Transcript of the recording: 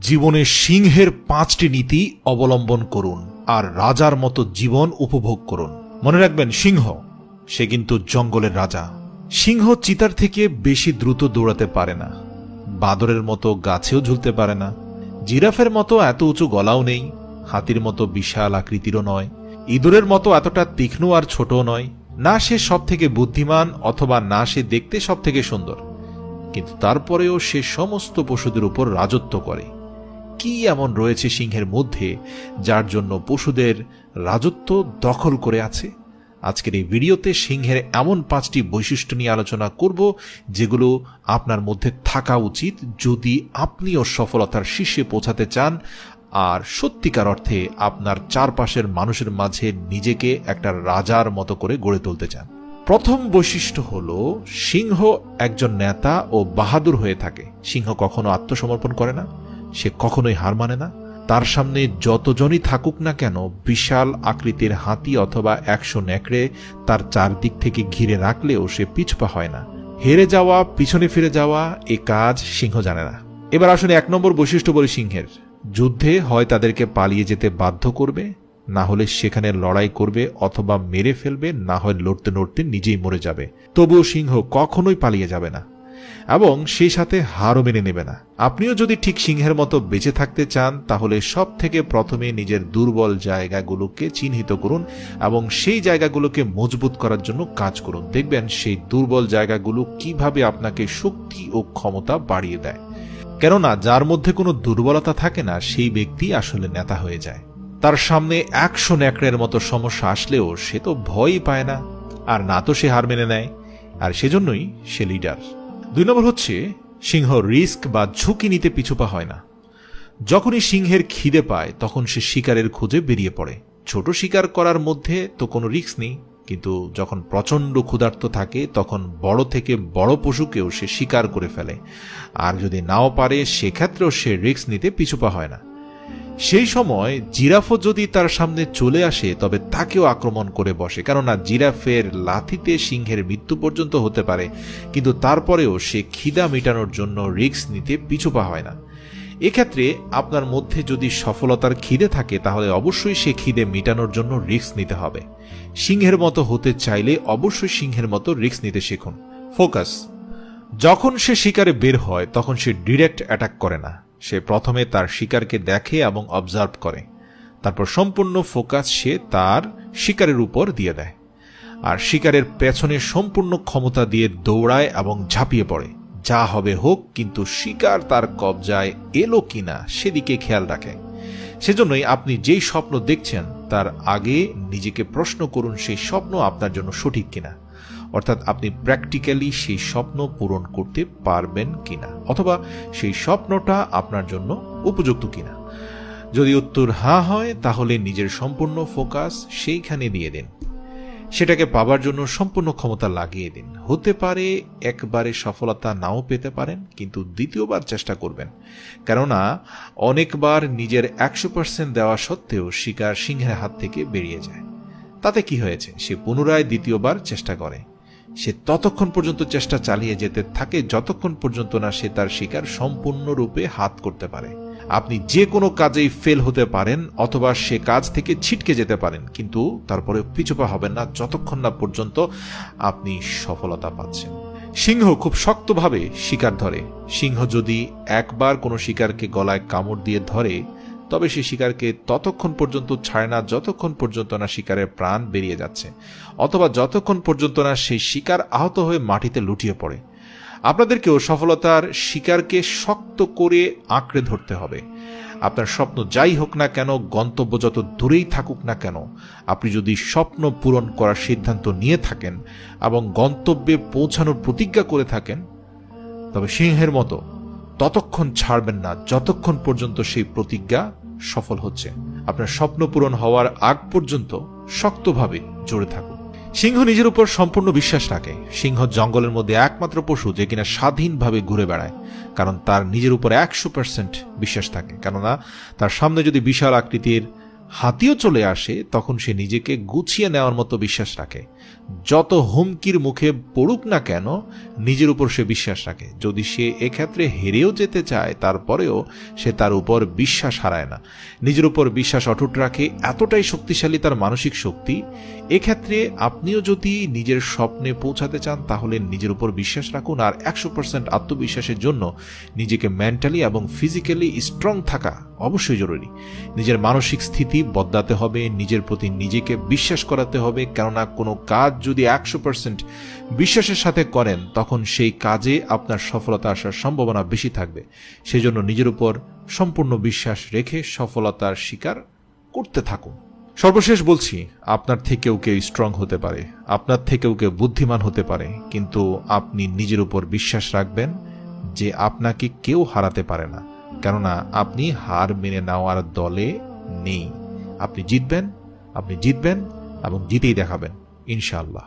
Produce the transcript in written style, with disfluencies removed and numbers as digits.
জীবনে সিংহের 5টি নীতি অবলম্বন করুন আর রাজার মতো জীবন উপভোগ করুন। মনে রাখবেন, সিংহ সে কিন্তু জঙ্গলের রাজা। সিংহ চিতার থেকে বেশি দ্রুত দৌড়াতে পারে না, বাদরের মতো গাছেও ঝুলতে পারে না, জিরাফের মতো এত উঁচু গলাও নেই, হাতির মতো বিশাল আকৃতিরও নয়, ইঁদুরের মতো এতটা তীক্ষ্ণ আর ছোটও নয়, না সে সব থেকে বুদ্ধিমান অথবা না সে দেখতে সব থেকে সুন্দর, কিন্তু তারপরেও সে সমস্ত পশুদের উপর রাজত্ব করে। কি এমন রয়েছে সিংহের মধ্যে যার জন্য পশুদের রাজত্ব দখল করে আছে? আজকের এই ভিডিওতে সিংহের এমন 5টি বৈশিষ্ট্য নিয়ে আলোচনা করব যেগুলো আপনার মধ্যে থাকা উচিত যদি আপনিও সফলতার শীর্ষে পৌঁছাতে চান আর সত্যিকার অর্থে আপনার চারপাশের মানুষের মাঝে নিজেকে একটা রাজার মতো করে গড়ে তুলতে চান। প্রথম বৈশিষ্ট্য হলো সিংহ একজন নেতা ও বাহাদুর হয়ে থাকে। সিংহ কখনো আত্মসমর্পণ করে না, সে কখনোই হার মানে না। তার সামনে যতজনই থাকুক না কেন, বিশাল আকৃতির হাতি অথবা 100 নেকড়ে তার চারদিক থেকে ঘিরে রাখলেও সে পিছপা হয় না। হেরে যাওয়া, পিছনে ফিরে যাওয়া এ কাজ সিংহ জানে না। এবার আসলে 1 নম্বর বৈশিষ্ট্য বলি সিংহের। যুদ্ধে হয় তাদেরকে পালিয়ে যেতে বাধ্য করবে, না হলে সেখানে লড়াই করবে অথবা মেরে ফেলবে, না হয় লড়তে লড়তে নিজেই মরে যাবে। তবুও সিংহ কখনোই পালিয়ে যাবে না এবং সেই সাথে হারও মেনে নেবে না। আপনিও যদি ঠিক সিংহের মতো বেঁচে থাকতে চান তাহলে সব থেকে প্রথমে নিজের দুর্বল জায়গাগুলোকে চিহ্নিত করুন এবং সেই জায়গাগুলোকে মজবুত করার জন্য কাজ করুন। দেখবেন সেই দুর্বল জায়গাগুলো কিভাবে আপনাকে শক্তি ও ক্ষমতা বাড়িয়ে দেয়। কেননা যার মধ্যে কোনো দুর্বলতা থাকে না সেই ব্যক্তি আসলে নেতা হয়ে যায়। তার সামনে 100 নেকড়ের মতো সমস্যা আসলেও সে তো ভয়ই পায় না, আর না তো সে হার মেনে নেয়, আর সেজন্যই সে লিডার। 2 নম্বর হচ্ছে সিংহ রিস্ক বা ঝুঁকি নিতে পিছুপা হয় না। যখনই সিংহের খিদে পায় তখন সে শিকারের খোঁজে বেরিয়ে পড়ে। ছোট শিকার করার মধ্যে তো কোনো রিস্ক নেই, কিন্তু যখন প্রচণ্ড ক্ষুধার্ত থাকে তখন বড় থেকে বড় পশুকেও সে শিকার করে ফেলে, আর যদি নাও পারে সেক্ষেত্রেও সে রিস্ক নিতে পিছুপা হয় না। সেই সময় জিরাফও যদি তার সামনে চলে আসে তবে তাকেও আক্রমণ করে বসে, কেননা জিরাফের লাথিতে সিংহের মৃত্যু পর্যন্ত হতে পারে, কিন্তু তারপরেও সে খিদা মেটানোর জন্য রিস্ক নিতে পিছুপা হয় না। এক্ষেত্রে আপনার মধ্যে যদি সফলতার খিদে থাকে তাহলে অবশ্যই সে খিদে মেটানোর জন্য রিস্ক নিতে হবে। সিংহের মতো হতে চাইলে অবশ্যই সিংহের মতো রিস্ক নিতে শিখুন। ফোকাস। যখন সে শিকারে বের হয় তখন সে ডিরেক্ট অ্যাটাক করে না, সে প্রথমে তার শিকারকে দেখে এবং অবজার্ভ করে, তারপর সম্পূর্ণ ফোকাস সে তার শিকারের উপর দিয়ে দেয় আর শিকারের পেছনে সম্পূর্ণ ক্ষমতা দিয়ে দৌড়ায় এবং ঝাঁপিয়ে পড়ে। যা হবে হোক, কিন্তু শিকার তার কবজায় এলো কিনা সেদিকে খেয়াল রাখে। সেজন্যই আপনি যেই স্বপ্ন দেখছেন তার আগে নিজেকে প্রশ্ন করুন সেই স্বপ্ন আপনার জন্য সঠিক কিনা, অর্থাৎ আপনি প্র্যাকটিক্যালি সেই স্বপ্ন পূরণ করতে পারবেন কিনা, অথবা সেই স্বপ্নটা আপনার জন্য উপযুক্ত কিনা। যদি উত্তর হ্যাঁ হয় তাহলে নিজের সম্পূর্ণ ফোকাস সেইখানে দিয়ে দিন, সেটাকে পাবার জন্য সম্পূর্ণ ক্ষমতা লাগিয়ে দিন। হতে পারে একবারে সফলতা নাও পেতে পারেন, কিন্তু দ্বিতীয়বার চেষ্টা করবেন, কেননা অনেকবার নিজের 100% দেওয়া সত্ত্বেও শিকার সিংহের হাত থেকে বেরিয়ে যায়। তাতে কি হয়েছে? সে পুনরায় দ্বিতীয়বার চেষ্টা করে। সে ততক্ষণ পর্যন্ত চেষ্টা চালিয়ে যেতে থাকে যতক্ষণ পর্যন্ত না সে তার শিকার সম্পূর্ণরূপে হাত করতে পারে। আপনি যে কোনো কাজেই ফেল হতে পারেন অথবা সে কাজ থেকে ছিটকে যেতে পারেন, কিন্তু তারপরে পিছুপা হবেন না যতক্ষণ না পর্যন্ত আপনি সফলতা পাচ্ছেন। সিংহ খুব শক্তভাবে শিকার ধরে। সিংহ যদি একবার কোনো শিকারকে গলায় কামড় দিয়ে ধরে তবে সে শিকারকে ততক্ষণ পর্যন্ত ছাড়ে না যতক্ষণ পর্যন্ত না শিকারের প্রাণ বেরিয়ে যাচ্ছে, অথবা যতক্ষণ পর্যন্ত না সেই শিকার আহত হয়ে মাটিতে লুটিয়ে পড়ে। আপনাদেরকেও সফলতার শিকারকে শক্ত করে আঁকড়ে ধরতে হবে। আপনার স্বপ্ন যাই হোক না কেন, গন্তব্য যত দূরেই থাকুক না কেন, আপনি যদি স্বপ্ন পূরণ করার সিদ্ধান্ত নিয়ে থাকেন এবং গন্তব্যে পৌঁছানোর প্রতিজ্ঞা করে থাকেন তবে সিংহের মতো ততক্ষণ ছাড়বেন না যতক্ষণ পর্যন্ত সেই প্রতিজ্ঞা সফল হচ্ছে। আপনার স্বপ্ন পূরণ হওয়ার আগ পর্যন্ত শক্তভাবে জড়ে থাকুন। সিংহ নিজের উপর সম্পূর্ণ বিশ্বাস রাখে। সিংহ জঙ্গলের মধ্যে একমাত্র পশু যে কিনা স্বাধীনভাবে ঘুরে বেড়ায়, কারণ তার নিজের উপর 100% বিশ্বাস থাকে। কেননা তার সামনে যদি বিশাল আকৃতির হাতিও চলে আসে তখন সে নিজেকে গুছিয়ে নেওয়ার মতো বিশ্বাস রাখে। যত হুমকির মুখে পড়ুক না কেন নিজের উপর সে বিশ্বাস রাখে। যদি সে এক্ষেত্রে হেরেও যেতে চায় তারপরেও সে তার উপর বিশ্বাস হারায় না, নিজের উপর বিশ্বাস অটুট রাখে। এতটাই শক্তিশালী তার মানসিক শক্তি। এক্ষেত্রে আপনিও যদি নিজের স্বপ্নে পৌঁছাতে চান তাহলে নিজের উপর বিশ্বাস রাখুন, আর 100% আত্মবিশ্বাসের জন্য নিজেকে মেন্টালি এবং ফিজিক্যালি স্ট্রং থাকা অবশ্যই জরুরি। নিজের মানসিক স্থিতি বদলাতে হবে, নিজের প্রতি নিজেকে বিশ্বাস করাতে হবে। কেননা কোনো কাজ যদি 100% বিশ্বাসের সাথে করেন তখন সেই কাজে আপনার সফলতা আসার সম্ভাবনা বেশি থাকবে। সেজন্য নিজের উপর সম্পূর্ণ বিশ্বাস রেখে সফলতার শিকার করতে থাকুন। সর্বশেষ বলছি, আপনার থেকেও কেউ স্ট্রং হতে পারে, আপনার থেকেও কেউ বুদ্ধিমান হতে পারে, কিন্তু আপনি নিজের উপর বিশ্বাস রাখবেন যে আপনাকে কেউ হারাতে পারে না। কেননা আপনি হার মেনে নেওয়ার দলে নেই। আপনি জিতবেন এবং জিতেই দেখাবেন ইনশাআল্লাহ।